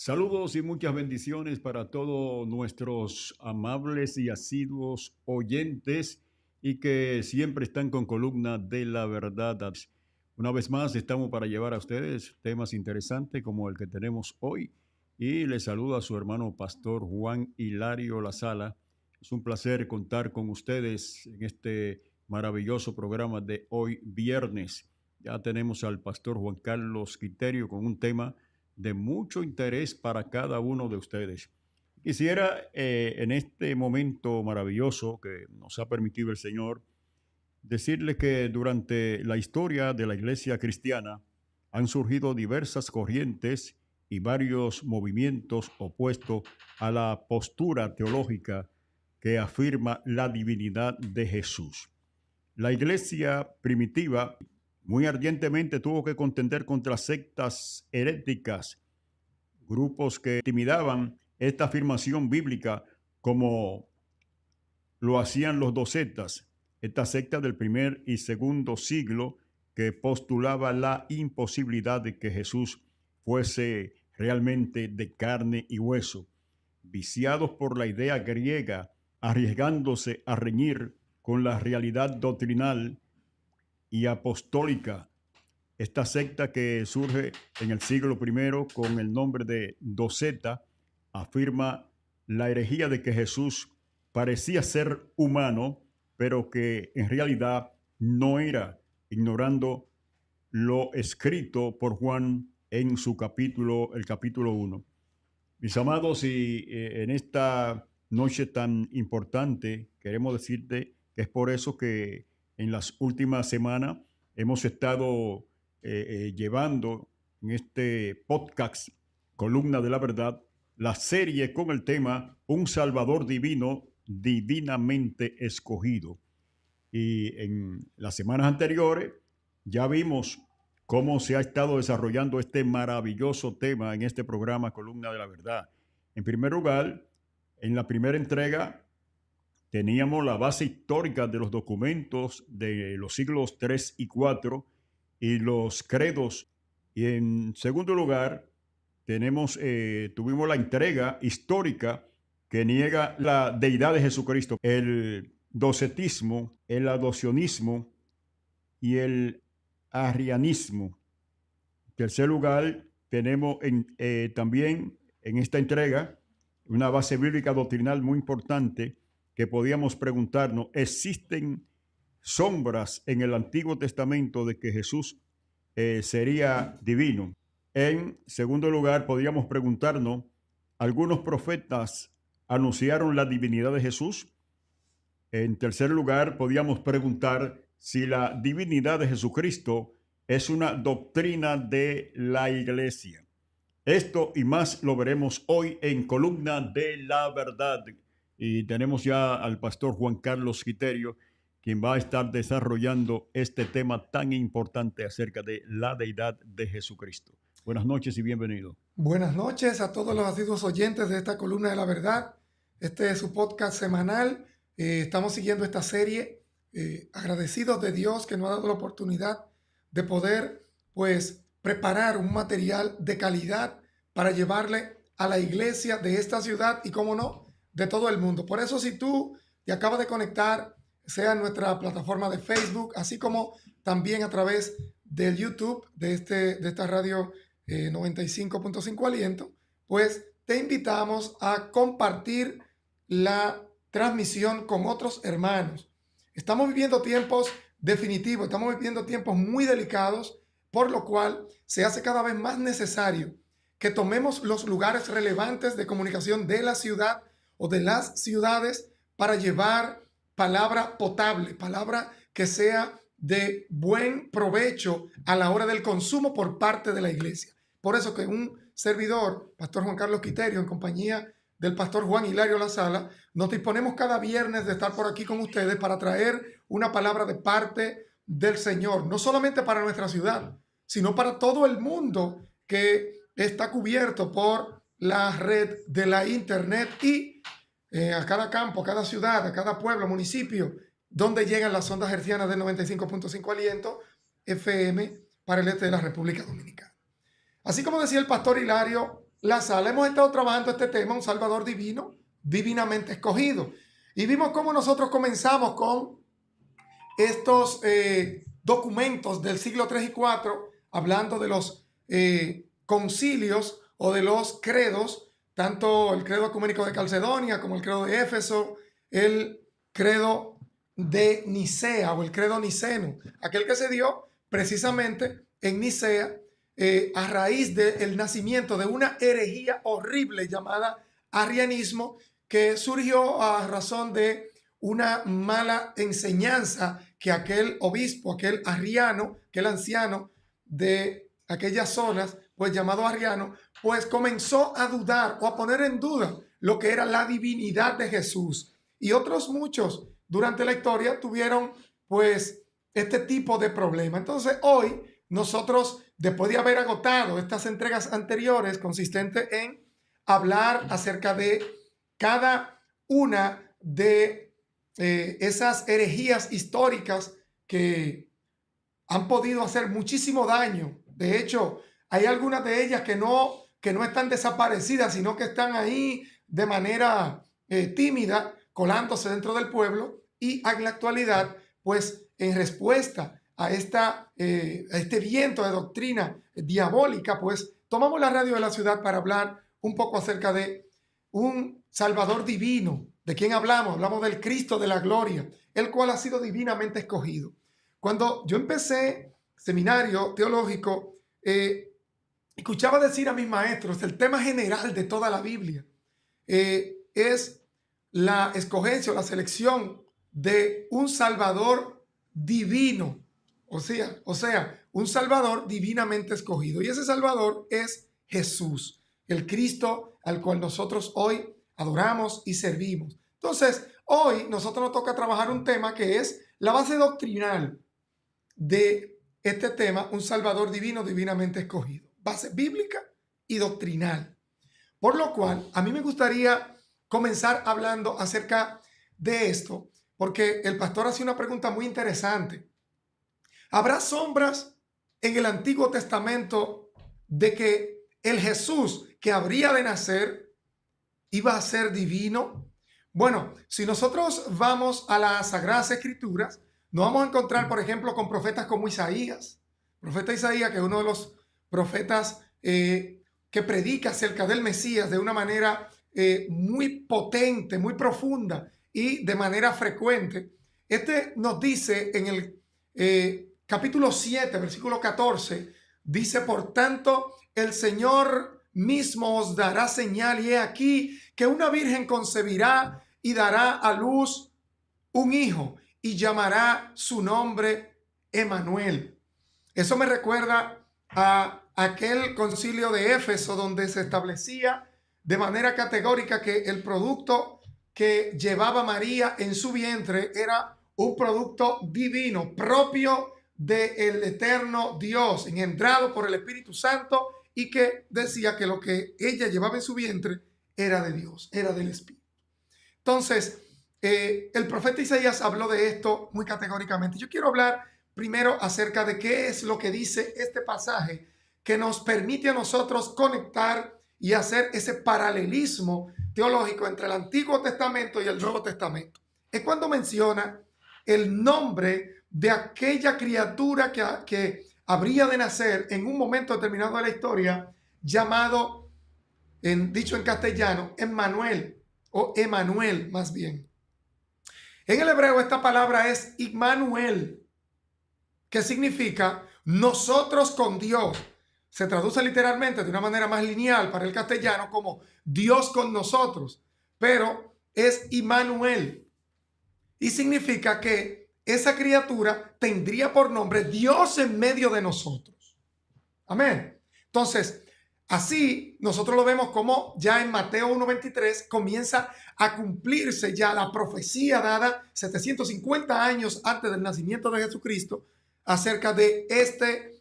Saludos y muchas bendiciones para todos nuestros amables y asiduos oyentes y que siempre están con columna de la verdad. Una vez más estamos para llevar a ustedes temas interesantes como el que tenemos hoy y les saluda a su hermano pastor Juan Hilario La Sala. Es un placer contar con ustedes en este maravilloso programa de hoy viernes. Ya tenemos al pastor Juan Carlos Quiterio con un tema de mucho interés para cada uno de ustedes. Quisiera en este momento maravilloso que nos ha permitido el Señor, decirle que durante la historia de la iglesia cristiana han surgido diversas corrientes y varios movimientos opuestos a la postura teológica que afirma la divinidad de Jesús. La iglesia primitiva muy ardientemente tuvo que contender contra sectas heréticas, grupos que intimidaban esta afirmación bíblica como lo hacían los docetas, esta secta del primer y segundo siglo que postulaba la imposibilidad de que Jesús fuese realmente de carne y hueso, viciados por la idea griega, arriesgándose a reñir con la realidad doctrinal y apostólica. Esta secta que surge en el siglo I con el nombre de Doceta afirma la herejía de que Jesús parecía ser humano, pero que en realidad no era, ignorando lo escrito por Juan en su el capítulo 1. Mis amados, y en esta noche tan importante, queremos decirte que es por eso que en las últimas semanas hemos estado llevando en este podcast, Columna de la Verdad, la serie con el tema Un Salvador Divino, divinamente escogido. Y en las semanas anteriores ya vimos cómo se ha estado desarrollando este maravilloso tema en este programa Columna de la Verdad. En primer lugar, en la primera entrega teníamos la base histórica de los documentos de los siglos 3 y 4 y los credos. Y en segundo lugar, tuvimos la entrega histórica que niega la deidad de Jesucristo, el docetismo, el adopcionismo y el arrianismo. En tercer lugar, tenemos también en esta entrega una base bíblica doctrinal muy importante que podíamos preguntarnos: ¿existen sombras en el Antiguo Testamento de que Jesús sería divino? En segundo lugar, podríamos preguntarnos: ¿algunos profetas anunciaron la divinidad de Jesús? En tercer lugar, podríamos preguntar si la divinidad de Jesucristo es una doctrina de la iglesia. Esto y más lo veremos hoy en Columna de la Verdad. Y tenemos ya al pastor Juan Carlos Quiterio, quien va a estar desarrollando este tema tan importante acerca de la deidad de Jesucristo. Buenas noches y bienvenido. Buenas noches a todos los asiduos oyentes de esta Columna de la Verdad. Este es su podcast semanal. Estamos siguiendo esta serie, agradecidos de Dios que nos ha dado la oportunidad de poder, preparar un material de calidad para llevarle a la iglesia de esta ciudad y, cómo no, de todo el mundo. Por eso, si tú te acabas de conectar, sea en nuestra plataforma de Facebook, así como también a través del YouTube de esta radio 95.5 Aliento, pues te invitamos a compartir la transmisión con otros hermanos. Estamos viviendo tiempos definitivos, estamos viviendo tiempos muy delicados, por lo cual se hace cada vez más necesario que tomemos los lugares relevantes de comunicación de la ciudad o de las ciudades para llevar palabra potable, palabra que sea de buen provecho a la hora del consumo por parte de la iglesia. Por eso que un servidor, Pastor Juan Carlos Quiterio, en compañía del Pastor Juan Hilario La Sala, nos disponemos cada viernes de estar por aquí con ustedes para traer una palabra de parte del Señor, no solamente para nuestra ciudad, sino para todo el mundo que está cubierto por la red de la internet y a cada campo, a cada ciudad, a cada pueblo, municipio, donde llegan las ondas hertzianas del 95.5 Aliento FM para el este de la República Dominicana. Así como decía el Pastor Hilario La Sala hemos estado trabajando este tema, un Salvador divino, divinamente escogido. Y vimos cómo nosotros comenzamos con estos documentos del siglo III y IV, hablando de los concilios o de los credos, tanto el credo ecuménico de Calcedonia como el credo de Éfeso, el credo de Nicea o el credo niceno, aquel que se dio precisamente en Nicea a raíz del nacimiento de una herejía horrible llamada arrianismo, que surgió a razón de una mala enseñanza que aquel obispo, aquel arriano, aquel anciano de aquellas zonas, pues llamado arriano, pues comenzó a dudar o a poner en duda lo que era la divinidad de Jesús. Y otros muchos durante la historia tuvieron pues este tipo de problema. Entonces hoy nosotros, después de haber agotado estas entregas anteriores consistentes en hablar acerca de cada una de esas herejías históricas que han podido hacer muchísimo daño. De hecho, hay algunas de ellas que no están desaparecidas, sino que están ahí de manera tímida, colándose dentro del pueblo, y en la actualidad, pues en respuesta a este viento de doctrina diabólica, pues tomamos la radio de la ciudad para hablar un poco acerca de un Salvador divino. ¿De quién hablamos? Hablamos del Cristo de la gloria, el cual ha sido divinamente escogido. Cuando yo empecé seminario teológico, escuchaba decir a mis maestros, el tema general de toda la Biblia es la escogencia o la selección de un Salvador divino, o sea, un Salvador divinamente escogido. Y ese Salvador es Jesús, el Cristo al cual nosotros hoy adoramos y servimos. Entonces, hoy nosotros nos toca trabajar un tema que es la base doctrinal de este tema, un Salvador divino divinamente escogido. Base bíblica y doctrinal. Por lo cual, a mí me gustaría comenzar hablando acerca de esto, porque el pastor hace una pregunta muy interesante. ¿Habrá sombras en el Antiguo Testamento de que el Jesús que habría de nacer iba a ser divino? Bueno, si nosotros vamos a las Sagradas Escrituras, nos vamos a encontrar, por ejemplo, con profetas como Isaías. El profeta Isaías, que es uno de los profetas que predica acerca del Mesías de una manera muy potente, muy profunda y de manera frecuente. Este nos dice en el capítulo 7, versículo 14, dice: por tanto, el Señor mismo os dará señal, y he aquí que una virgen concebirá y dará a luz un hijo, y llamará su nombre Emmanuel. Eso me recuerda a aquel concilio de Éfeso, donde se establecía de manera categórica que el producto que llevaba María en su vientre era un producto divino, propio del eterno Dios, engendrado por el Espíritu Santo, y que decía que lo que ella llevaba en su vientre era de Dios, era del Espíritu. Entonces, el profeta Isaías habló de esto muy categóricamente. Yo quiero hablar primero acerca de qué es lo que dice este pasaje que nos permite a nosotros conectar y hacer ese paralelismo teológico entre el Antiguo Testamento y el Nuevo Testamento. Es cuando menciona el nombre de aquella criatura que habría de nacer en un momento determinado de la historia, llamado, dicho en castellano, Emmanuel, o Emanuel más bien. En el hebreo esta palabra es Immanuel, que significa nosotros con Dios. Se traduce literalmente de una manera más lineal para el castellano como Dios con nosotros, pero es Immanuel y significa que esa criatura tendría por nombre Dios en medio de nosotros. Amén. Entonces, así nosotros lo vemos como ya en Mateo 1:23 comienza a cumplirse ya la profecía dada 750 años antes del nacimiento de Jesucristo acerca de este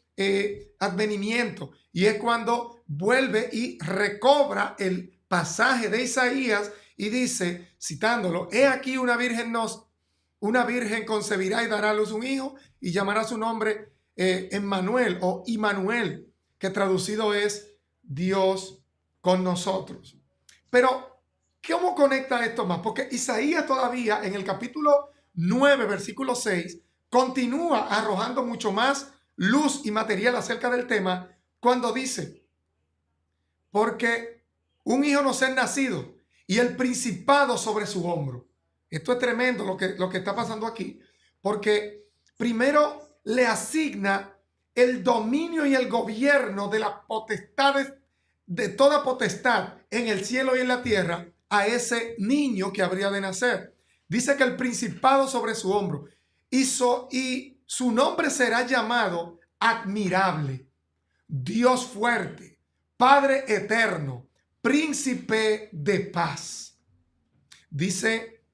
advenimiento, y es cuando vuelve y recobra el pasaje de Isaías y dice, citándolo: he aquí una virgen concebirá y dará a luz un hijo, y llamará su nombre Emmanuel o Immanuel, que traducido es Dios con nosotros. Pero, ¿cómo conecta esto más? Porque Isaías todavía en el capítulo 9, versículo 6, continúa arrojando mucho más luz y material acerca del tema cuando dice, porque un hijo nos es nacido y el principado sobre su hombro. Esto es tremendo lo que está pasando aquí, porque primero le asigna el dominio y el gobierno de las potestades, de toda potestad en el cielo y en la tierra, a ese niño que habría de nacer. Dice que el principado sobre su hombro y su nombre será llamado admirable, Dios fuerte, Padre eterno, príncipe de paz. Dice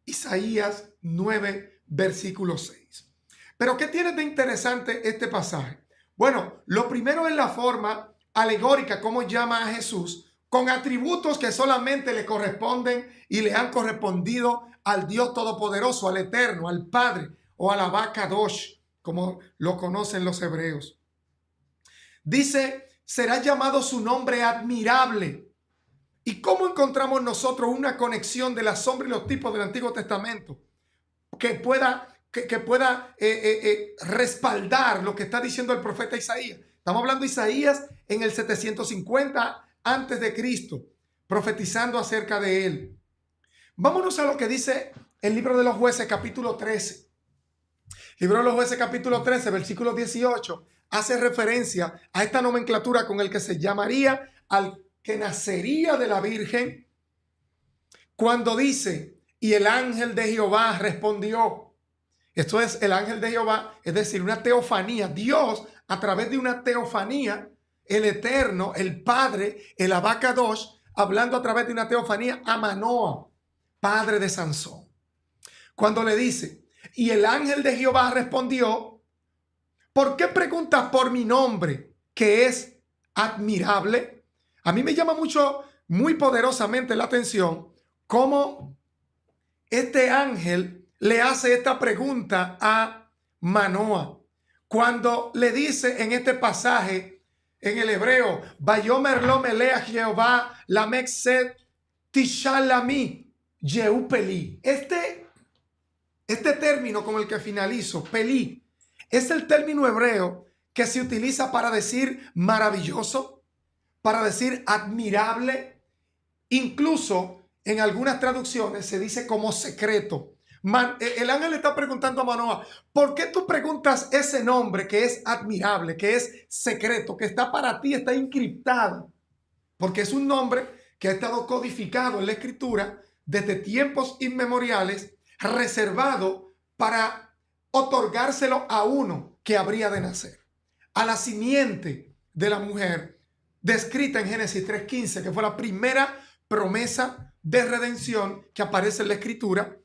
Isaías 9, versículo 6. Pero ¿qué tiene de interesante este pasaje? Bueno, lo primero es la forma alegórica, como llama a Jesús, con atributos que solamente le corresponden y le han correspondido al Dios Todopoderoso, al Eterno, al Padre o al Abba Kadosh, como lo conocen los hebreos. Dice, será llamado su nombre admirable. ¿Y cómo encontramos nosotros una conexión de la sombra y los tipos del Antiguo Testamento que pueda respaldar lo que está diciendo el profeta Isaías? Estamos hablando de Isaías en el 750 antes de Cristo, profetizando acerca de él. Vámonos a lo que dice el libro de los Jueces, capítulo 13. Libro de los Jueces, capítulo 13, versículo 18, hace referencia a esta nomenclatura con el que se llamaría al que nacería de la Virgen, cuando dice, y el ángel de Jehová respondió. Esto es el ángel de Jehová, es decir, una teofanía. Dios, a través de una teofanía, el Eterno, el Padre, el Abba Kadosh, hablando a través de una teofanía a Manoah, padre de Sansón. Cuando le dice, y el ángel de Jehová respondió, ¿por qué preguntas por mi nombre, que es admirable? A mí me llama muy poderosamente la atención cómo este ángel le hace esta pregunta a Manoah. Cuando le dice en este pasaje, en el hebreo, Vayomer lo melea Jehová lamek set tishalami Yehu Peli. Este término con el que finalizo, Peli, es el término hebreo que se utiliza para decir maravilloso, para decir admirable. Incluso en algunas traducciones se dice como secreto. El ángel le está preguntando a Manoah, ¿por qué tú preguntas ese nombre que es admirable, que es secreto, que está para ti, está encriptado? Porque es un nombre que ha estado codificado en la escritura desde tiempos inmemoriales, reservado para otorgárselo a uno que habría de nacer, a la simiente de la mujer, descrita en Génesis 3:15, que fue la primera promesa de redención que aparece en la escritura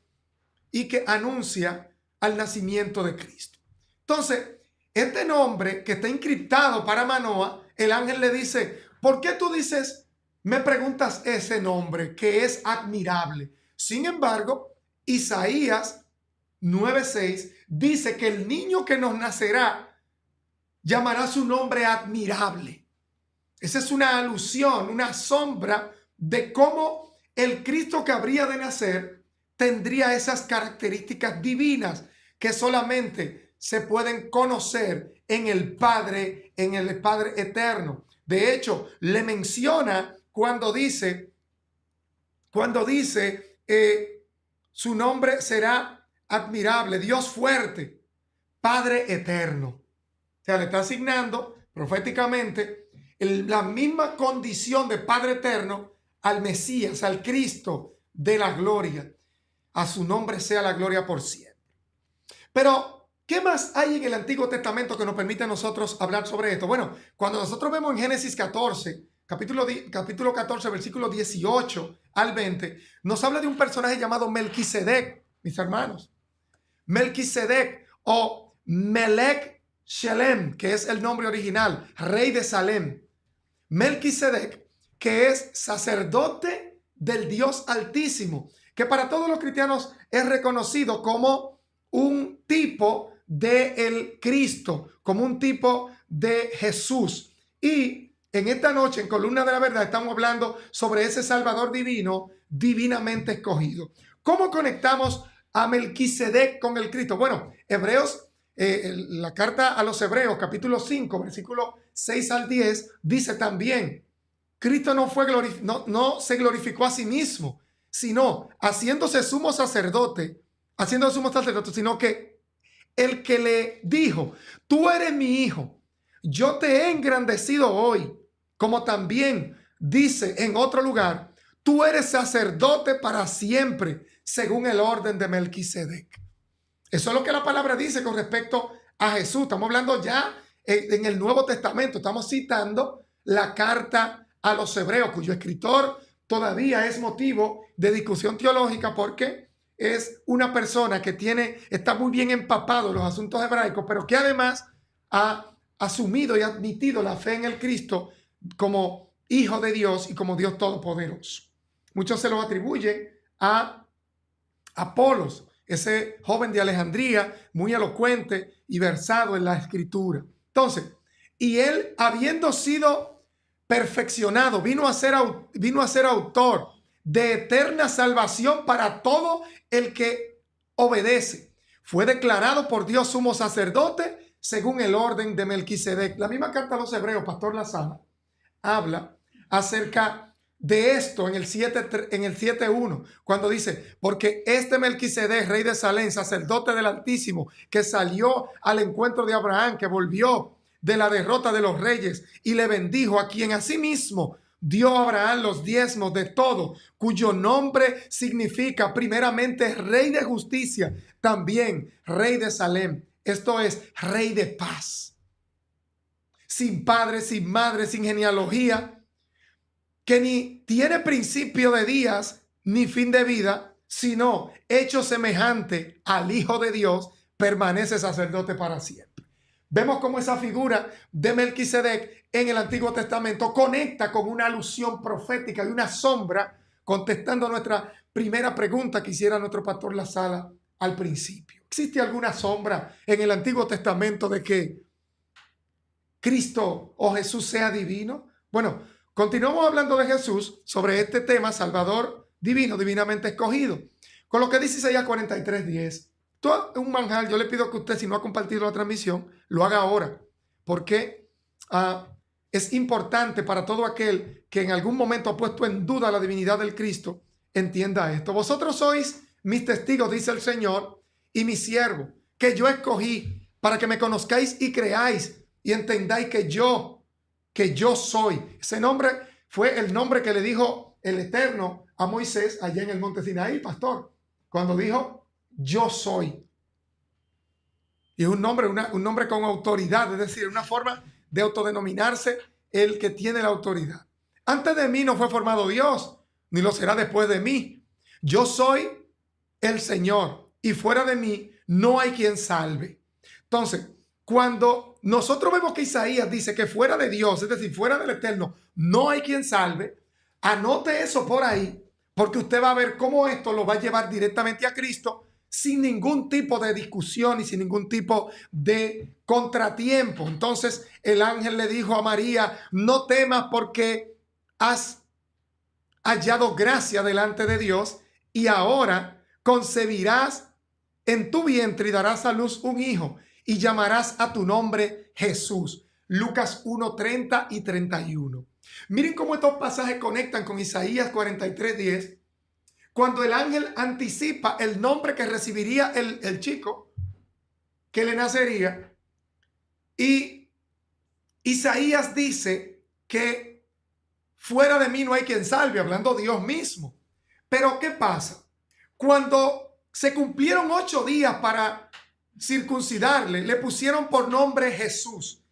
y que anuncia al nacimiento de Cristo. Entonces, este nombre que está encriptado para Manoah, el ángel le dice, ¿por qué tú me preguntas ese nombre que es admirable? Sin embargo, Isaías 9:6 dice que el niño que nos nacerá llamará su nombre admirable. Esa es una alusión, una sombra de cómo el Cristo que habría de nacer tendría esas características divinas que solamente se pueden conocer en el Padre eterno. De hecho, le menciona cuando dice su nombre será admirable, Dios fuerte, Padre eterno. O sea, le está asignando proféticamente la misma condición de Padre eterno al Mesías, al Cristo de la gloria. A su nombre sea la gloria por siempre. Pero, ¿qué más hay en el Antiguo Testamento que nos permite a nosotros hablar sobre esto? Bueno, cuando nosotros vemos en Génesis 14, capítulo 14, versículo 18 al 20, nos habla de un personaje llamado Melquisedec, mis hermanos. Melquisedec o Melech Shelem, que es el nombre original, rey de Salem. Melquisedec, que es sacerdote del Dios Altísimo, que para todos los cristianos es reconocido como un tipo de el Cristo, como un tipo de Jesús. Y en esta noche, en Columna de la Verdad, estamos hablando sobre ese Salvador divino, divinamente escogido. ¿Cómo conectamos a Melquisedec con el Cristo? Bueno, Hebreos, la carta a los Hebreos, capítulo 5, versículo 6 al 10, dice también, Cristo no se glorificó a sí mismo, sino haciéndose sumo sacerdote, sino que el que le dijo, tú eres mi hijo, yo te he engrandecido hoy, como también dice en otro lugar, tú eres sacerdote para siempre, según el orden de Melquisedec. Eso es lo que la palabra dice con respecto a Jesús. Estamos hablando ya en el Nuevo Testamento. Estamos citando la carta a los Hebreos, cuyo escritor todavía es motivo de discusión teológica porque es una persona que está muy bien empapado en los asuntos hebraicos, pero que además ha asumido y admitido la fe en el Cristo como Hijo de Dios y como Dios Todopoderoso. Muchos se lo atribuyen a Apolos, ese joven de Alejandría, muy elocuente y versado en la Escritura. Entonces, y él, habiendo sido perfeccionado, vino a ser autor de eterna salvación para todo el que obedece. Fue declarado por Dios sumo sacerdote según el orden de Melquisedec. La misma carta a los Hebreos, Pastor Lazada, habla acerca de esto en el 7.1, cuando dice, porque este Melquisedec, rey de Salem, sacerdote del Altísimo, que salió al encuentro de Abraham, que volvió de la derrota de los reyes y le bendijo, a quien asimismo dio a Abraham los diezmos de todo, cuyo nombre significa primeramente rey de justicia, también rey de Salem, esto es, rey de paz. Sin padre, sin madre, sin genealogía, que ni tiene principio de días ni fin de vida, sino hecho semejante al Hijo de Dios, permanece sacerdote para siempre. Vemos cómo esa figura de Melquisedec en el Antiguo Testamento conecta con una alusión profética y una sombra, contestando nuestra primera pregunta que hiciera nuestro pastor Lazada al principio. ¿Existe alguna sombra en el Antiguo Testamento de que Cristo o Jesús sea divino? Bueno, continuamos hablando de Jesús sobre este tema, Salvador divino, divinamente escogido. Con lo que dice Isaías 43:10. Todo un manjar. Yo le pido que usted, si no ha compartido la transmisión, lo haga ahora. Porque es importante para todo aquel que en algún momento ha puesto en duda la divinidad del Cristo, entienda esto. Vosotros sois mis testigos, dice el Señor, y mi siervo, que yo escogí para que me conozcáis y creáis y entendáis que yo soy. Ese nombre fue el nombre que le dijo el Eterno a Moisés allá en el monte Sinaí, pastor, cuando dijo, yo soy. Y es un nombre con autoridad, es decir, una forma de autodenominarse el que tiene la autoridad. Antes de mí no fue formado Dios, ni lo será después de mí. Yo soy el Señor, y fuera de mí no hay quien salve. Entonces, cuando nosotros vemos que Isaías dice que fuera de Dios, es decir, fuera del Eterno, no hay quien salve, anote eso por ahí, porque usted va a ver cómo esto lo va a llevar directamente a Cristo sin ningún tipo de discusión y sin ningún tipo de contratiempo. Entonces el ángel le dijo a María, no temas porque has hallado gracia delante de Dios y ahora concebirás en tu vientre y darás a luz un hijo y llamarás a tu nombre Jesús. Lucas 1:30 y 31. Miren cómo estos pasajes conectan con Isaías 43:10, cuando el ángel anticipa el nombre que recibiría el chico que le nacería. Y Isaías dice que fuera de mí no hay quien salve, hablando Dios mismo. Pero ¿qué pasa? Cuando se cumplieron 8 días para circuncidarle, le pusieron por nombre Jesús,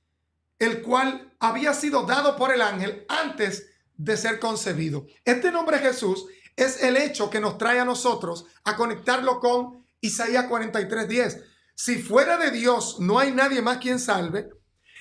el cual había sido dado por el ángel antes de ser concebido. Este nombre Jesús es el hecho que nos trae a nosotros a conectarlo con Isaías 43:10. Si fuera de Dios no hay nadie más quien salve,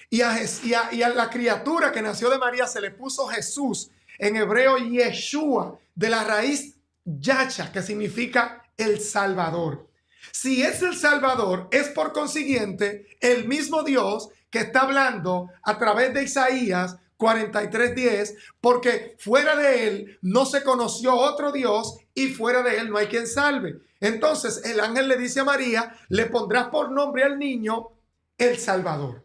y a la criatura que nació de María se le puso Jesús, en hebreo Yeshua, de la raíz Yacha, que significa el Salvador. Si es el Salvador, es por consiguiente el mismo Dios que está hablando a través de Isaías 43:10, porque fuera de él no se conoció otro Dios y fuera de él no hay quien salve. Entonces el ángel le dice a María, le pondrás por nombre al niño el Salvador.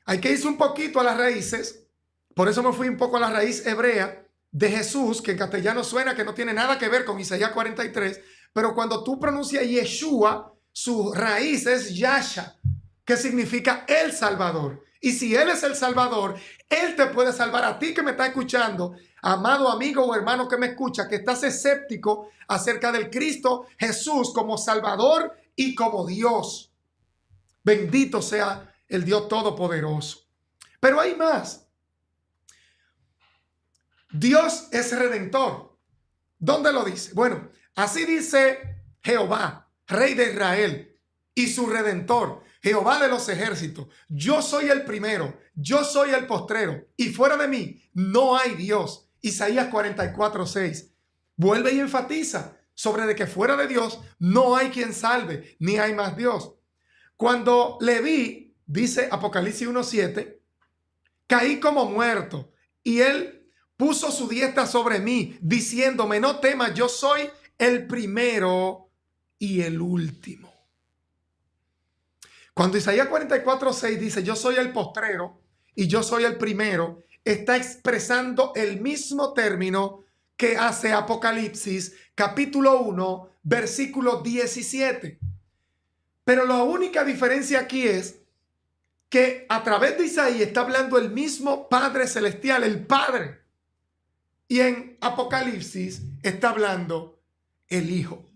Hay que irse un poquito a las raíces, por eso me fui un poco a la raíz hebrea de Jesús, que en castellano suena que no tiene nada que ver con Isaías 43, pero cuando tú pronuncias Yeshua, su raíz es Yasha, que significa el Salvador. Y si Él es el Salvador, Él te puede salvar a ti que me está escuchando, amado amigo o hermano que me escucha, que estás escéptico acerca del Cristo Jesús como Salvador y como Dios. Bendito sea el Dios Todopoderoso. Pero hay más. Dios es redentor. ¿Dónde lo dice? Bueno, así dice Jehová, Rey de Israel y su Redentor, Jehová de los ejércitos. Yo soy el primero, yo soy el postrero, y fuera de mí no hay Dios. Isaías 44:6. Vuelve y enfatiza sobre de que fuera de Dios no hay quien salve, ni hay más Dios. Cuando le vi, dice Apocalipsis 1:7, caí como muerto, y él puso su diestra sobre mí, diciéndome, no temas, yo soy el primero y el último. Cuando Isaías 44:6 dice, yo soy el postrero y yo soy el primero, está expresando el mismo término que hace Apocalipsis capítulo 1, versículo 17. Pero la única diferencia aquí es que a través de Isaías está hablando el mismo Padre Celestial, el Padre. Y en Apocalipsis está hablando el Hijo,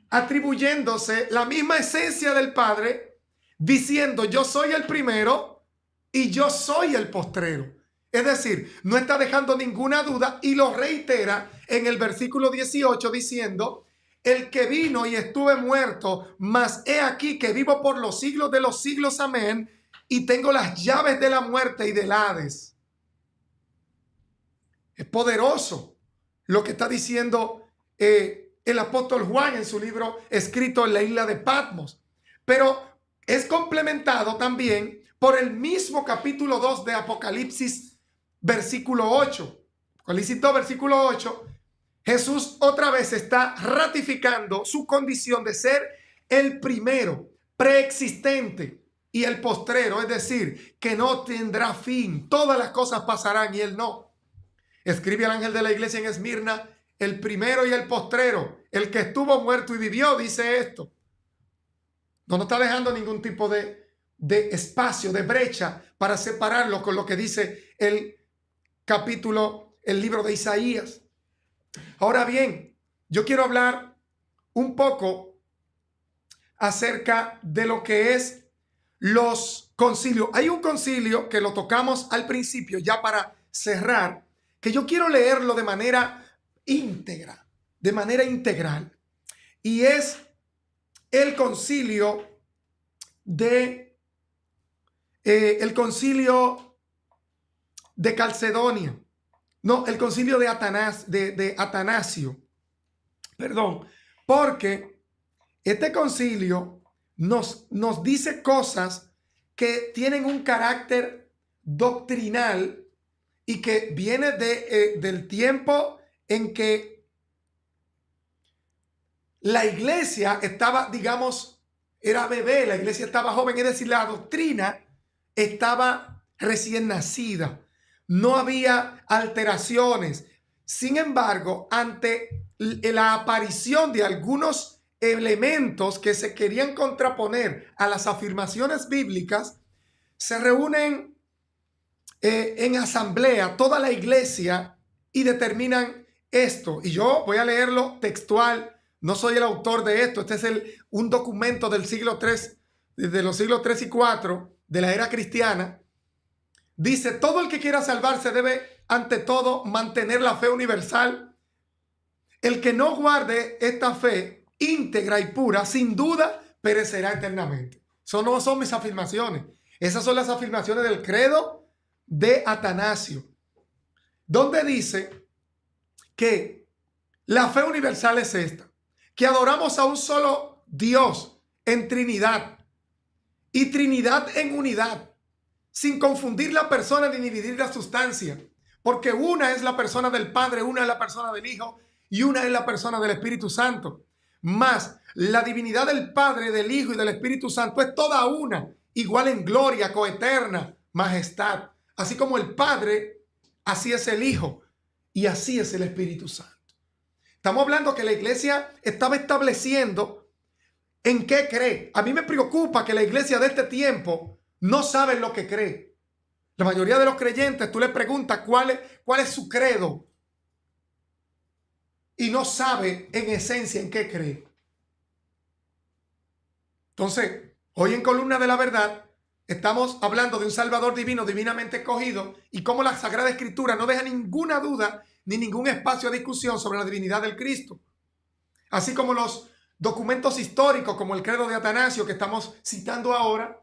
atribuyéndose la misma esencia del Padre, diciendo yo soy el primero y yo soy el postrero. Es decir, no está dejando ninguna duda y lo reitera en el versículo 18 diciendo, el que vino y estuve muerto, mas he aquí que vivo por los siglos de los siglos, amén, y tengo las llaves de la muerte y del Hades. Es poderoso lo que está diciendo el apóstol Juan en su libro escrito en la isla de Patmos. Pero es complementado también por el mismo capítulo 2 de Apocalipsis, versículo 8. Apocalipsis 2, versículo 8. Jesús otra vez está ratificando su condición de ser el primero, preexistente, y el postrero, es decir, que no tendrá fin. Todas las cosas pasarán y él no. Escribe el ángel de la iglesia en Esmirna, el primero y el postrero, el que estuvo muerto y vivió, dice esto. No está dejando ningún tipo de espacio, de brecha para separarlo con lo que dice el libro de Isaías. Ahora bien, yo quiero hablar un poco acerca de lo que es los concilios. Hay un concilio que lo tocamos al principio ya para cerrar, que yo quiero leerlo de manera íntegra, de manera integral. Y es el concilio de Calcedonia. No, el concilio de Atanasio. Perdón, porque este concilio nos dice cosas que tienen un carácter doctrinal y que viene del tiempo en que la iglesia estaba, digamos, era bebé, la iglesia estaba joven, es decir, la doctrina estaba recién nacida. No había alteraciones. Sin embargo, ante la aparición de algunos elementos que se querían contraponer a las afirmaciones bíblicas, se reúnen en asamblea toda la iglesia y determinan esto. Y yo voy a leerlo textual. No soy el autor de esto. Este es un documento del siglo III, de los siglos III y IV de la era cristiana. Dice, todo el que quiera salvarse debe ante todo mantener la fe universal. El que no guarde esta fe íntegra y pura, sin duda perecerá eternamente. Eso no son mis afirmaciones. Esas son las afirmaciones del credo de Atanasio, donde dice que la fe universal es esta, que adoramos a un solo Dios en Trinidad y Trinidad en unidad, sin confundir la persona ni dividir la sustancia, porque una es la persona del Padre, una es la persona del Hijo y una es la persona del Espíritu Santo. Mas la divinidad del Padre, del Hijo y del Espíritu Santo es toda una, igual en gloria, coeterna, majestad. Así como el Padre, así es el Hijo y así es el Espíritu Santo. Estamos hablando que la iglesia estaba estableciendo en qué cree. A mí me preocupa que la iglesia de este tiempo no sabe lo que cree. La mayoría de los creyentes, tú le preguntas cuál es su credo y no sabe en esencia en qué cree. Entonces, hoy en Columna de la Verdad estamos hablando de un Salvador divino, divinamente escogido, y cómo la Sagrada Escritura no deja ninguna duda ni ningún espacio de discusión sobre la divinidad del Cristo. Así como los documentos históricos como el credo de Atanasio que estamos citando ahora,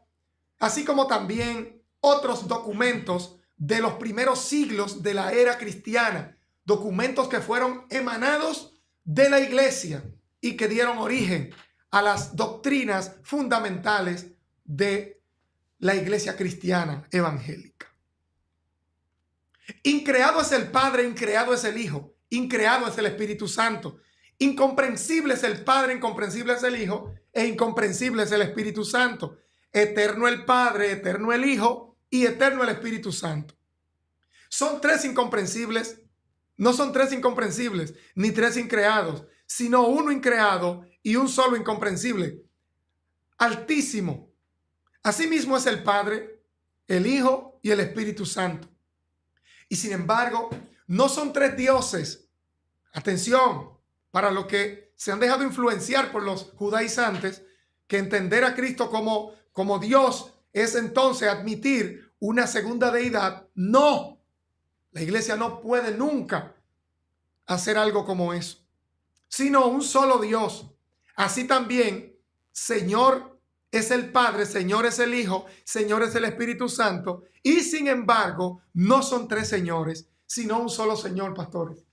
así como también otros documentos de los primeros siglos de la era cristiana, documentos que fueron emanados de la iglesia y que dieron origen a las doctrinas fundamentales de la iglesia cristiana evangélica. Increado es el Padre, increado es el Hijo, increado es el Espíritu Santo. Incomprensible es el Padre, incomprensible es el Hijo e incomprensible es el Espíritu Santo. Eterno el Padre, eterno el Hijo y eterno el Espíritu Santo. Son tres incomprensibles, no son tres incomprensibles ni tres increados, sino uno increado y un solo incomprensible. Altísimo. Asimismo es el Padre, el Hijo y el Espíritu Santo. Y sin embargo, no son tres dioses. Atención, para los que se han dejado influenciar por los judaizantes, que entender a Cristo como Dios es entonces admitir una segunda deidad. No, la iglesia no puede nunca hacer algo como eso, sino un solo Dios. Así también, Señor es el Padre, Señor es el Hijo, Señor es el Espíritu Santo, y sin embargo, no son tres señores, sino un solo Señor, pastores.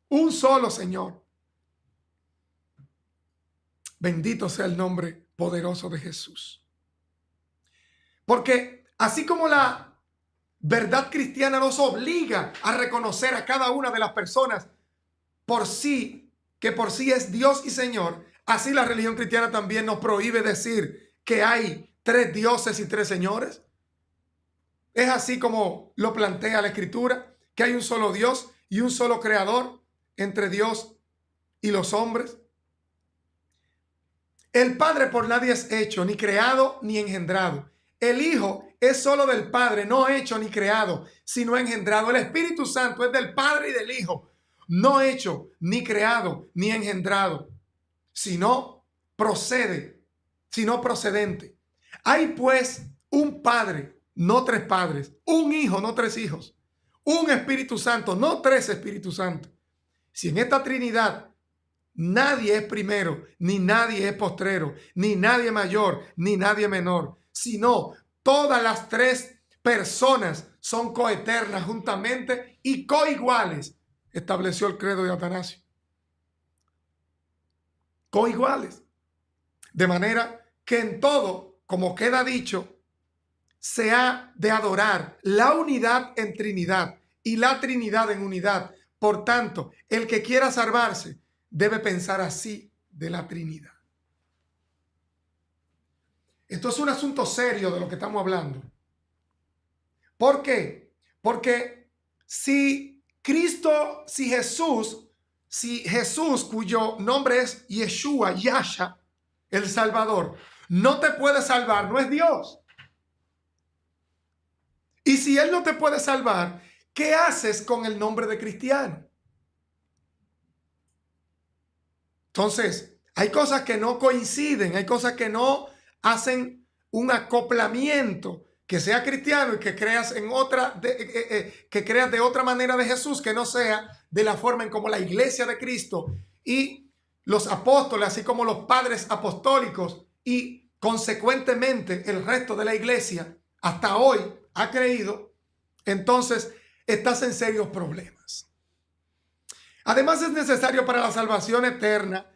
Un solo Señor. Bendito sea el nombre poderoso de Jesús. Porque así como la verdad cristiana nos obliga a reconocer a cada una de las personas por sí, que por sí es Dios y Señor, así la religión cristiana también nos prohíbe decir que hay tres dioses y tres señores. Es así como lo plantea la Escritura, que hay un solo Dios y un solo creador entre Dios y los hombres. El Padre por nadie es hecho, ni creado, ni engendrado. El Hijo es solo del Padre, no hecho ni creado, sino engendrado. El Espíritu Santo es del Padre y del Hijo, no hecho, ni creado, ni engendrado, sino procedente. Hay pues un Padre, no tres padres, un Hijo, no tres hijos, un Espíritu Santo, no tres Espíritus Santos. Si en esta Trinidad nadie es primero, ni nadie es postrero, ni nadie mayor, ni nadie menor, sino todas las tres personas son coeternas juntamente y coiguales, estableció el credo de Atanasio. Coiguales. De manera que en todo, como queda dicho, se ha de adorar la unidad en Trinidad y la Trinidad en unidad. Por tanto, el que quiera salvarse debe pensar así de la Trinidad. Esto es un asunto serio de lo que estamos hablando. ¿Por qué? Porque si Jesús, cuyo nombre es Yeshua, Yasha, el Salvador, no te puede salvar, no es Dios. Y si Él no te puede salvar, ¿qué haces con el nombre de cristiano? Entonces, hay cosas que no coinciden, hay cosas que no hacen un acoplamiento, que sea cristiano y que creas que creas de otra manera de Jesús, que no sea de la forma en como la iglesia de Cristo y los apóstoles, así como los padres apostólicos y consecuentemente el resto de la iglesia hasta hoy ha creído. Entonces estás en serios problemas. Además, es necesario para la salvación eterna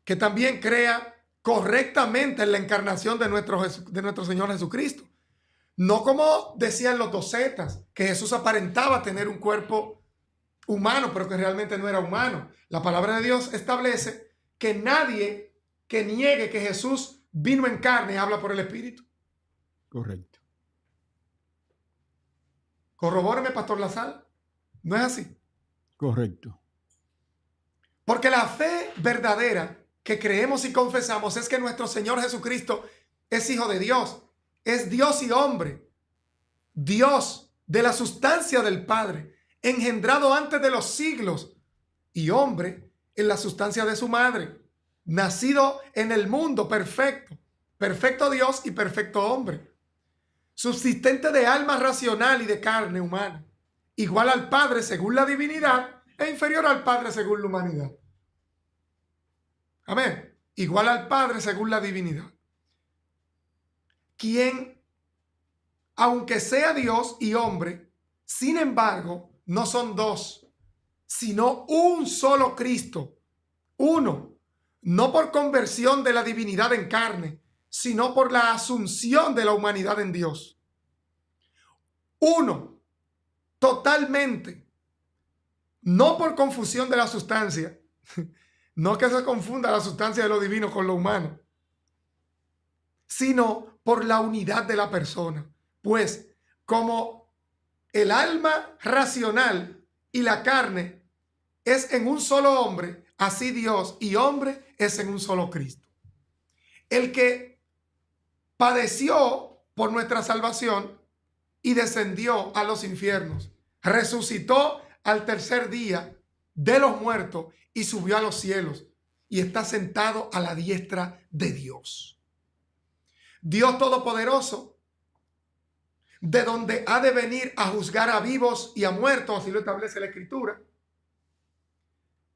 que también crea correctamente en la encarnación de nuestro Señor Jesucristo. No como decían los docetas, que Jesús aparentaba tener un cuerpo humano, pero que realmente no era humano. La palabra de Dios establece que nadie que niegue que Jesús vino en carne habla por el Espíritu. Correcto. Corrobóreme, Pastor Lazal. No es así. Correcto. Porque la fe verdadera que creemos y confesamos es que nuestro Señor Jesucristo es Hijo de Dios. Es Dios y hombre. Dios de la sustancia del Padre, engendrado antes de los siglos, y hombre en la sustancia de su madre, nacido en el mundo perfecto, perfecto Dios y perfecto hombre, subsistente de alma racional y de carne humana, igual al Padre según la divinidad e inferior al Padre según la humanidad. Amén. Igual al Padre según la divinidad. Quien, aunque sea Dios y hombre, sin embargo, no son dos, sino un solo Cristo. Uno, no por conversión de la divinidad en carne, sino por la asunción de la humanidad en Dios. Uno, totalmente, no por confusión de la sustancia, no que se confunda la sustancia de lo divino con lo humano, sino por la unidad de la persona. Pues como el alma racional y la carne es en un solo hombre, así Dios y hombre es en un solo Cristo. El que padeció por nuestra salvación y descendió a los infiernos, resucitó al tercer día de los muertos y subió a los cielos y está sentado a la diestra de Dios. Dios Todopoderoso, de donde ha de venir a juzgar a vivos y a muertos, así lo establece la Escritura,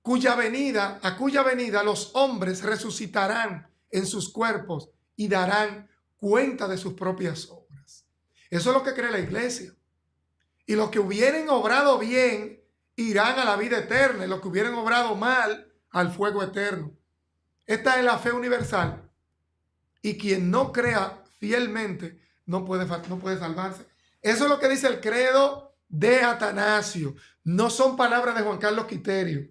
a cuya venida los hombres resucitarán en sus cuerpos y darán cuenta de sus propias obras. Eso es lo que cree la iglesia. Y los que hubieren obrado bien irán a la vida eterna, y los que hubieren obrado mal al fuego eterno. Esta es la fe universal. Y quien no crea fielmente no puede salvarse. Eso es lo que dice el credo de Atanasio. No son palabras de Juan Carlos Quiterio.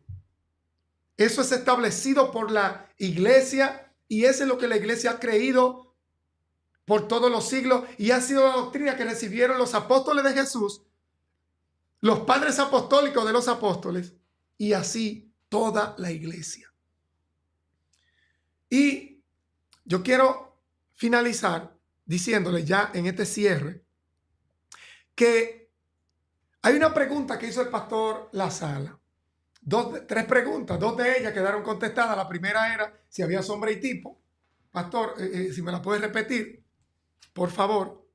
Eso es establecido por la iglesia y eso es lo que la iglesia ha creído por todos los siglos y ha sido la doctrina que recibieron los apóstoles de Jesús, los padres apostólicos de los apóstoles y así toda la iglesia. Y yo quiero finalizar diciéndole ya en este cierre que hay una pregunta que hizo el pastor La Sala. Tres preguntas, dos de ellas quedaron contestadas. La primera era si había sombra y tipo. Pastor, si me la puedes repetir, por favor.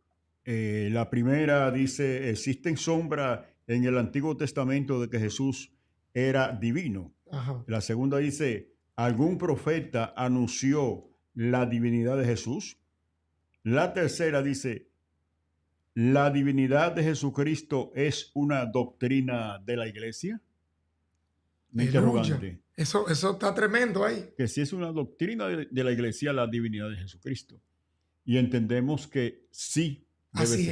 La primera dice, ¿existen sombras en el Antiguo Testamento de que Jesús era divino? Ajá. La segunda dice, ¿algún profeta anunció la divinidad de Jesús? La tercera dice, ¿la divinidad de Jesucristo es una doctrina de la iglesia? Interrogante. Eso está tremendo ahí. Que si es una doctrina de la iglesia la divinidad de Jesucristo. Y entendemos que sí. Así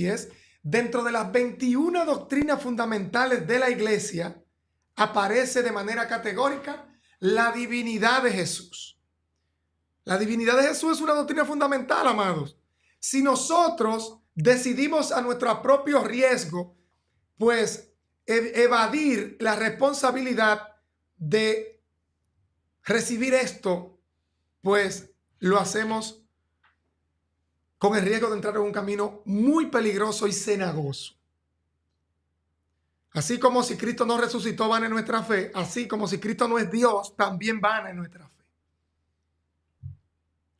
es. Dentro de las 21 doctrinas fundamentales de la iglesia aparece de manera categórica la divinidad de Jesús. La divinidad de Jesús es una doctrina fundamental, amados. Si nosotros decidimos a nuestro propio riesgo, pues evadir la responsabilidad de recibir esto, pues lo hacemos con el riesgo de entrar en un camino muy peligroso y cenagoso. Así como si Cristo no resucitó, vana en nuestra fe, así como si Cristo no es Dios, también vana en nuestra fe.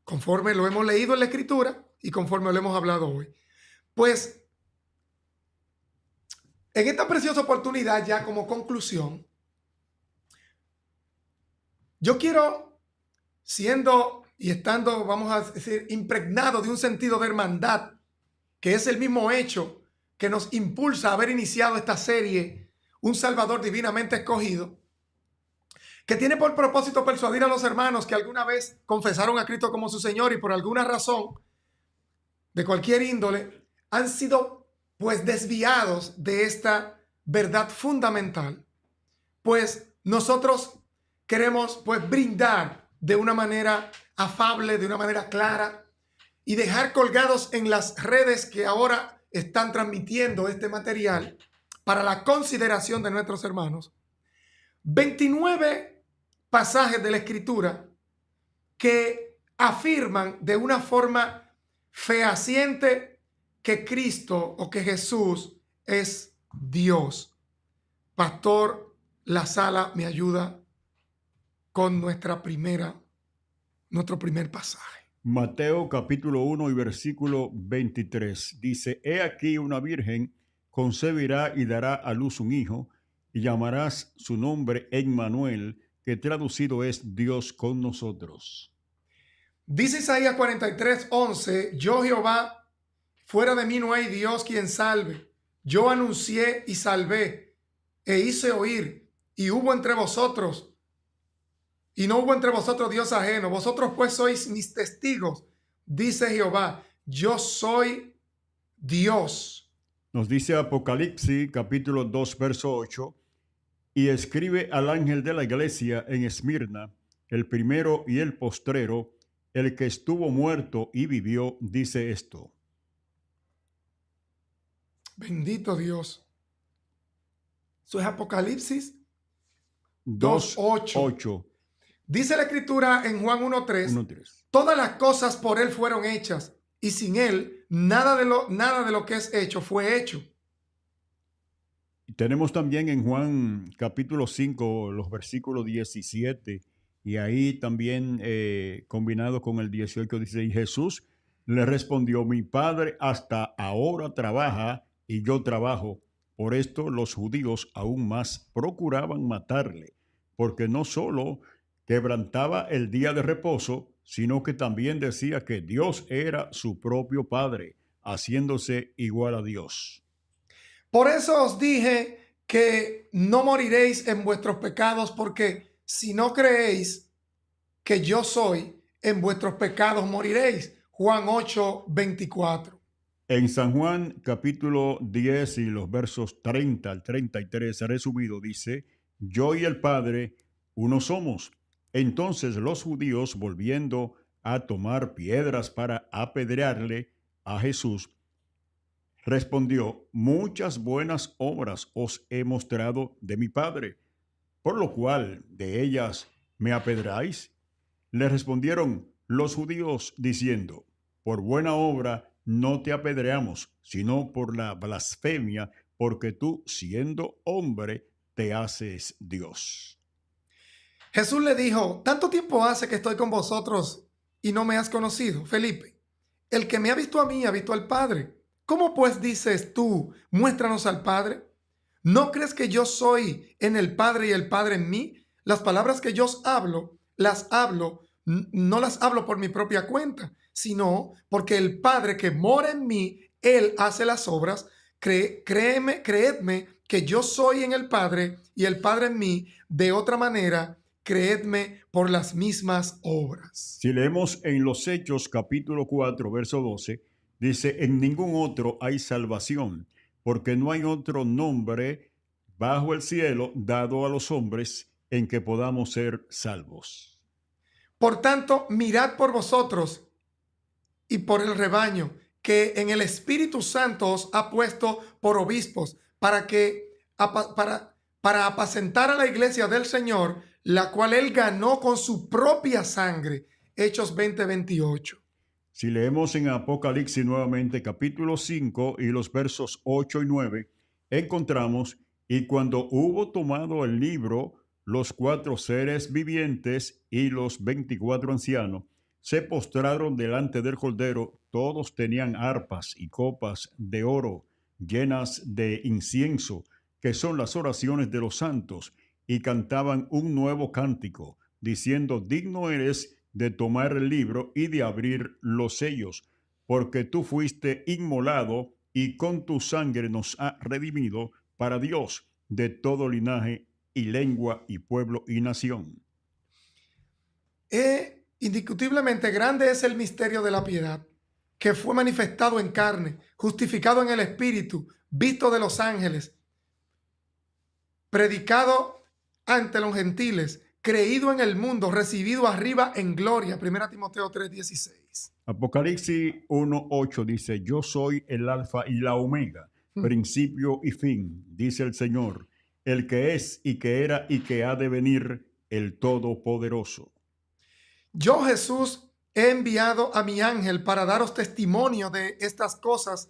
Conforme lo hemos leído en la Escritura y conforme lo hemos hablado hoy. Pues, en esta preciosa oportunidad, ya como conclusión, yo quiero, siendo y estando, vamos a decir, impregnado de un sentido de hermandad, que es el mismo hecho que nos impulsa a haber iniciado esta serie, Un Salvador Divinamente Escogido, que tiene por propósito persuadir a los hermanos que alguna vez confesaron a Cristo como su Señor y por alguna razón de cualquier índole, han sido pues desviados de esta verdad fundamental. Pues nosotros queremos pues brindar de una manera afable, de una manera clara y dejar colgados en las redes que ahora están transmitiendo este material para la consideración de nuestros hermanos 29 pasajes de la Escritura que afirman de una forma fehaciente que Cristo o que Jesús es Dios. Pastor La Sala me ayuda con nuestro primer pasaje. Mateo capítulo 1 y versículo 23 dice: He aquí una virgen concebirá y dará a luz un hijo, y llamarás su nombre Emmanuel, que traducido es Dios con nosotros. Dice Isaías 43:11: Yo Jehová, fuera de mí no hay Dios quien salve. Yo anuncié y salvé, e hice oír, y hubo entre vosotros, y no hubo entre vosotros Dios ajeno. Vosotros pues sois mis testigos, dice Jehová, yo soy Dios. Nos dice Apocalipsis capítulo 2 verso 8: Y escribe al ángel de la iglesia en Esmirna, el primero y el postrero, el que estuvo muerto y vivió, dice esto. Bendito Dios. Eso es Apocalipsis 2:8. 2:8. Dice la Escritura en Juan 1:3: 1:3. Todas las cosas por él fueron hechas, y sin él nada de lo que es hecho fue hecho. Tenemos también en Juan capítulo 5 los versículos 17, y ahí también combinado con el 18 dice: Y Jesús le respondió: Mi Padre hasta ahora trabaja y yo trabajo. Por esto los judíos aún más procuraban matarle, porque no solo quebrantaba el día de reposo, sino que también decía que Dios era su propio Padre, haciéndose igual a Dios. Por eso os dije que no moriréis en vuestros pecados, porque si no creéis que yo soy, en vuestros pecados moriréis. Juan 8:24. En San Juan capítulo 10 y los versos 30 al 33 resumido dice: Yo y el Padre uno somos. Entonces los judíos, volviendo a tomar piedras para apedrearle a Jesús, respondió: Muchas buenas obras os he mostrado de mi Padre, por lo cual de ellas me apedráis. Le respondieron los judíos diciendo: Por buena obra no te apedreamos, sino por la blasfemia, porque tú, siendo hombre, te haces Dios. Jesús le dijo: ¿Tanto tiempo hace que estoy con vosotros y no me has conocido, Felipe? El que me ha visto a mí ha visto al Padre. ¿Cómo pues dices tú, muéstranos al Padre? ¿No crees que yo soy en el Padre y el Padre en mí? Las palabras que yo os hablo, no las hablo por mi propia cuenta, sino porque el Padre que mora en mí, Él hace las obras. Creedme que yo soy en el Padre y el Padre en mí. De otra manera, creedme por las mismas obras. Si leemos en los Hechos capítulo 4, verso 12, dice: En ningún otro hay salvación, porque no hay otro nombre bajo el cielo dado a los hombres en que podamos ser salvos. Por tanto, mirad por vosotros y por el rebaño que en el Espíritu Santo os ha puesto por obispos para apacentar a la iglesia del Señor, la cual él ganó con su propia sangre. Hechos 20:28. Si leemos en Apocalipsis nuevamente capítulo 5 y los versos 8 y 9, encontramos: Y cuando hubo tomado el libro, los 4 seres vivientes y los 24 ancianos se postraron delante del Cordero. Todos tenían arpas y copas de oro llenas de incienso, que son las oraciones de los santos, y cantaban un nuevo cántico, diciendo: Digno eres de tomar el libro y de abrir los sellos, porque tú fuiste inmolado y con tu sangre nos ha redimido para Dios de todo linaje y lengua y pueblo y nación. Indiscutiblemente grande es el misterio de la piedad. que fue manifestado en carne, justificado en el Espíritu, visto de los ángeles, predicado ante los gentiles, creído en el mundo, recibido arriba en gloria. 1 Timoteo 3:16. Apocalipsis 1:8 dice, yo soy el alfa y la omega, principio y fin, dice el Señor, el que es y que era y que ha de venir, el Todopoderoso. Yo, Jesús, he enviado a mi ángel para daros testimonio de estas cosas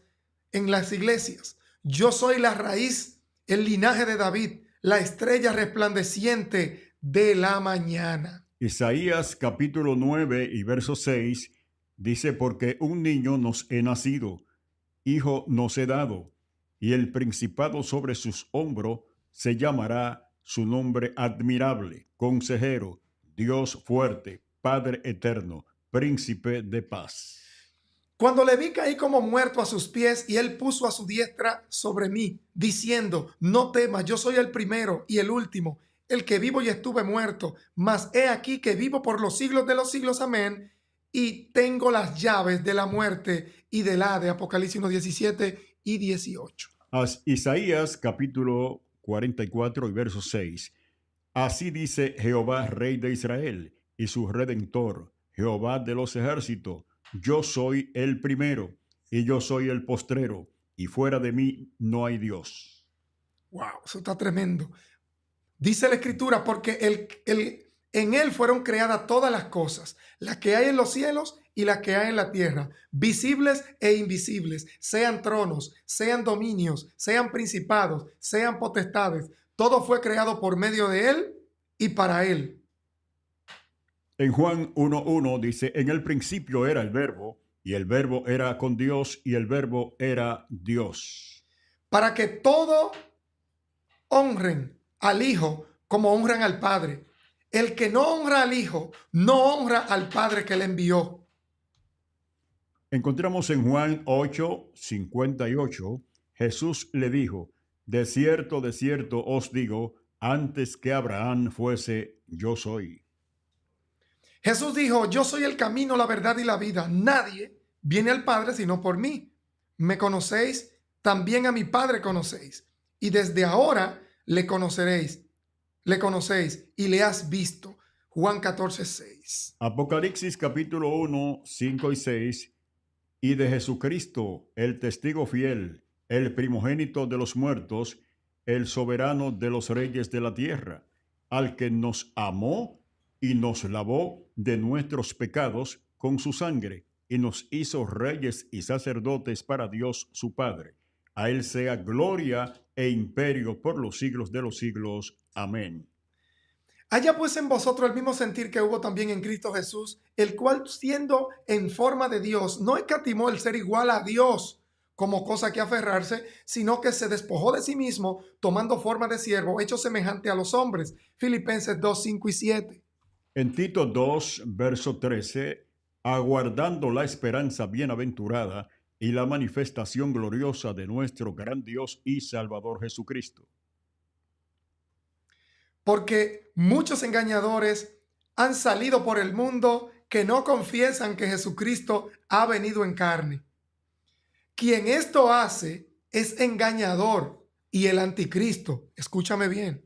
en las iglesias. Yo soy la raíz, el linaje de David, la estrella resplandeciente de la mañana. Isaías capítulo 9 y verso 6 dice, porque un niño nos he nacido, hijo nos he dado, y el principado sobre sus hombros se llamará su nombre admirable, consejero, Dios fuerte, Padre eterno, príncipe de paz. Cuando le vi caí como muerto a sus pies y él puso a su diestra sobre mí, diciendo, no temas, yo soy el primero y el último, el que vivo y estuve muerto, mas he aquí que vivo por los siglos de los siglos, amén, y tengo las llaves de la muerte y del Hades. Apocalipsis 1:17 y 18. Isaías capítulo 44 y verso 6. Así dice Jehová, Rey de Israel, y su Redentor, Jehová de los ejércitos, yo soy el primero, y yo soy el postrero, y fuera de mí no hay Dios. Wow, eso está tremendo. Dice la Escritura, porque en él fueron creadas todas las cosas, las que hay en los cielos y las que hay en la tierra, visibles e invisibles, sean tronos, sean dominios, sean principados, sean potestades. Todo fue creado por medio de él y para él. En Juan 1:1 dice, en el principio era el verbo, y el verbo era con Dios, y el verbo era Dios. Para que todo honren al Hijo como honran al Padre. El que no honra al Hijo, no honra al Padre que le envió. Encontramos en Juan 8:58, Jesús le dijo, de cierto os digo, antes que Abraham fuese, yo soy. Jesús dijo, yo soy el camino, la verdad y la vida. Nadie viene al Padre sino por mí. Me conocéis, también a mi Padre conocéis. Y desde ahora le conocéis y le has visto. Juan 14:6. Apocalipsis capítulo 1, 5 y 6. Y de Jesucristo, el testigo fiel, el primogénito de los muertos, el soberano de los reyes de la tierra, al que nos amó y nos lavó de nuestros pecados con su sangre, y nos hizo reyes y sacerdotes para Dios su Padre. A él sea gloria e imperio por los siglos de los siglos. Amén. Haya pues en vosotros el mismo sentir que hubo también en Cristo Jesús, el cual siendo en forma de Dios, no escatimó el ser igual a Dios como cosa que aferrarse, sino que se despojó de sí mismo, tomando forma de siervo, hecho semejante a los hombres. Filipenses 2, 5 y 7. En Tito 2, verso 13, aguardando la esperanza bienaventurada y la manifestación gloriosa de nuestro gran Dios y Salvador Jesucristo. Porque muchos engañadores han salido por el mundo que no confiesan que Jesucristo ha venido en carne. Quien esto hace es engañador y el anticristo. Escúchame bien.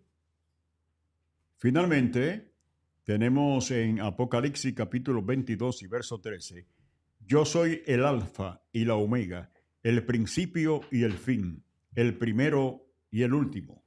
Finalmente, tenemos en Apocalipsis capítulo 22 y verso 13, yo soy el alfa y la omega, el principio y el fin, el primero y el último.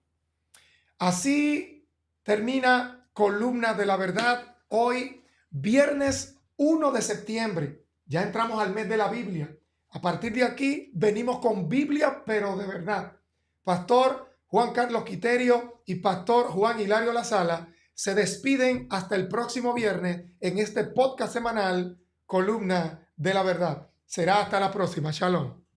Así termina Columna de la Verdad hoy, viernes 1 de septiembre. Ya entramos al mes de la Biblia. A partir de aquí venimos con Biblia, pero de verdad. Pastor Juan Carlos Quiterio y Pastor Juan Hilario Lazala se despiden hasta el próximo viernes en este podcast semanal, Columna de la Verdad. Será hasta la próxima. Shalom.